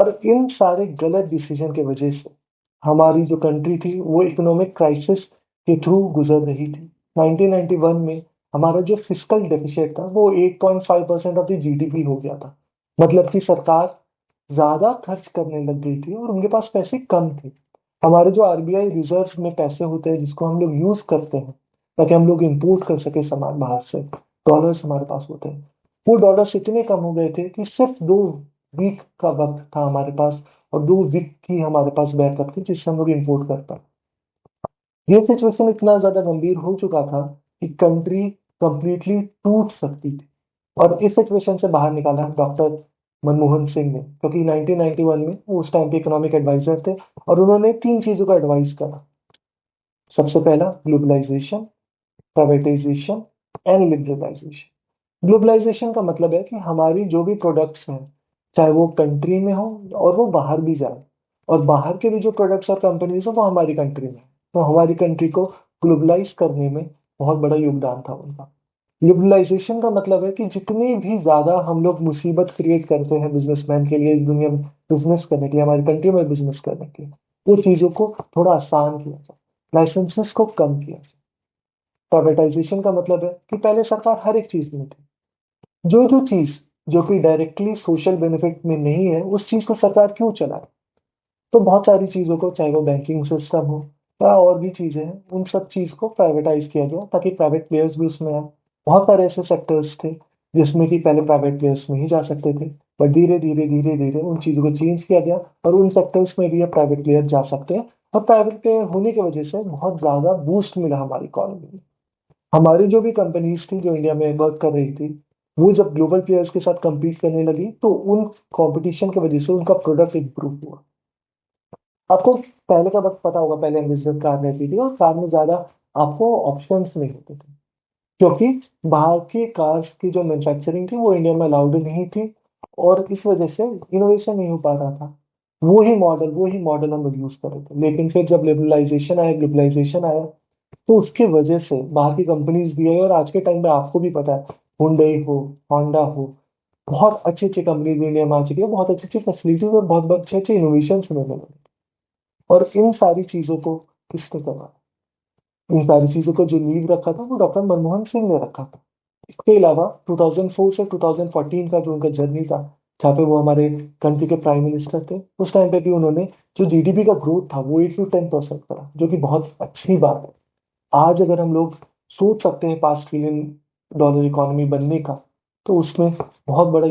और इन सारे गलत डिसीजन के वजह से हमारी जो कंट्री थी वो इकोनॉमिक क्राइसिस के थ्रू गुजर रही थी। 1991 में हमारा जो फिस्कल डेफिसिट था वो 8.5% ऑफ द जीडीपी हो गया था। मतलब कि सरकार ज्यादा खर्च करने लग गई थी और उनके पास पैसे कम थे। हमारे जो आरबीआई रिजर्व में पैसे होते हैं जिसको हम लोग यूज करते हैं ताकि हम लोग इंपोर्ट कर सके सामान बाहर से, डॉलर्स हमारे पास होते हैं, वो डॉलर्स इतने कम हो गए थे कि सिर्फ 2 वीक का वक्त था हमारे पास और 2 वीक की हमारे पास बैकअप थी जिससे हम लोग इंपोर्ट कर पाए। ये सिचुएशन इतना ज्यादा गंभीर हो चुका था कि कंट्री कंप्लीटली टूट सकती थी। और इस सिचुएशन से बाहर निकाला डॉक्टर मनमोहन सिंह ने, क्योंकि 1991 में वो उस टाइम पे इकोनॉमिक एडवाइजर थे और उन्होंने 3 चीजों का एडवाइस करा। सबसे पहला globalisation, privatisation and liberalisation. Globalisation का मतलब है कि हमारी जो भी प्रोडक्ट्स हैं चाहे वो कंट्री में हो और वो बाहर भी जाए, और बाहर के भी जो प्रोडक्ट्स और कंपनीज हो वो हमारी कंट्री में है, तो हमारी कंट्री को ग्लोबलाइज करने में बहुत बड़ा योगदान था उनका। लिबरलाइजेशन का मतलब है कि जितनी भी ज्यादा हम लोग मुसीबत क्रिएट करते हैं बिजनेसमैन के लिए इस दुनिया में बिजनेस करने के लिए, हमारी कंट्री में बिजनेस करने के लिए, वो चीजों को थोड़ा आसान किया जाए, लाइसेंसेस को कम किया जाए। प्राइवेटाइजेशन का मतलब है कि पहले सरकार हर एक चीज में थी, जो जो चीज जो कि डायरेक्टली सोशल बेनिफिट में नहीं है उस चीज को सरकार क्यों चलाए। तो बहुत सारी चीजों को, चाहे वो बैंकिंग सिस्टम हो या और भी चीजें हैं, उन सब चीज को प्राइवेटाइज किया गया ताकि प्राइवेट प्लेयर्स भी उसमें आए। बहुत सारे ऐसे सेक्टर्स थे जिसमें कि पहले प्राइवेट प्लेयर्स नहीं जा सकते थे, बट धीरे धीरे धीरे धीरे उन चीजों को चेंज किया गया और उन सेक्टर्स में भी अब प्राइवेट प्लेयर जा सकते हैं। और प्राइवेट प्लेयर होने की वजह से बहुत ज्यादा बूस्ट मिला हमारी इकोनॉमी में। हमारी जो भी कंपनीज थी जो इंडिया में वर्क कर रही थी, वो जब ग्लोबल प्लेयर्स के साथ compete करने लगी तो उन कंपटीशन की वजह से उनका प्रोडक्ट इंप्रूव हुआ। आपको पहले का वक्त पता होगा, पहले एम्बेसडर कार रहती थी और कार में ज्यादा आपको ऑप्शंस नहीं होते थे, क्योंकि बाहर की कार्स की जो मैन्युफैक्चरिंग थी वो इंडिया में अलाउड नहीं थी और इस वजह से इनोवेशन नहीं हो पा रहा था। वो ही मॉडल हम लोग यूज कर रहे थे। लेकिन फिर जब लिबरलाइजेशन आया, ग्लोबलाइजेशन आया, तो उसके वजह से बाहर की कंपनीज भी आई और आज के टाइम पे आपको भी पता है, हुंडई हो, होंडा हो, बहुत अच्छी अच्छी कंपनीज इंडिया में आ चुकी है, बहुत अच्छी अच्छी फैसिलिटीज और बहुत अच्छे अच्छे इनोवेशन मिलने लगे। और इन सारी चीजों को किसने करवाया? इन सारी चीजों को जो नींव रखा था वो डॉक्टर मनमोहन सिंह ने रखा था। इसके अलावा 2004 से 2014 का जो उनका जर्नी था, जहाँ पे वो हमारे कंट्री के प्राइम मिनिस्टर थे, उस टाइम पे भी उन्होंने जो जीडीपी का ग्रोथ था वो 8 to 10% करा, जो कि बहुत अच्छी बात है। आज अगर हम लोग सोच सकते हैं $5 ट्रिलियन इकोनॉमी बनने का, तो उसमें बहुत बड़ा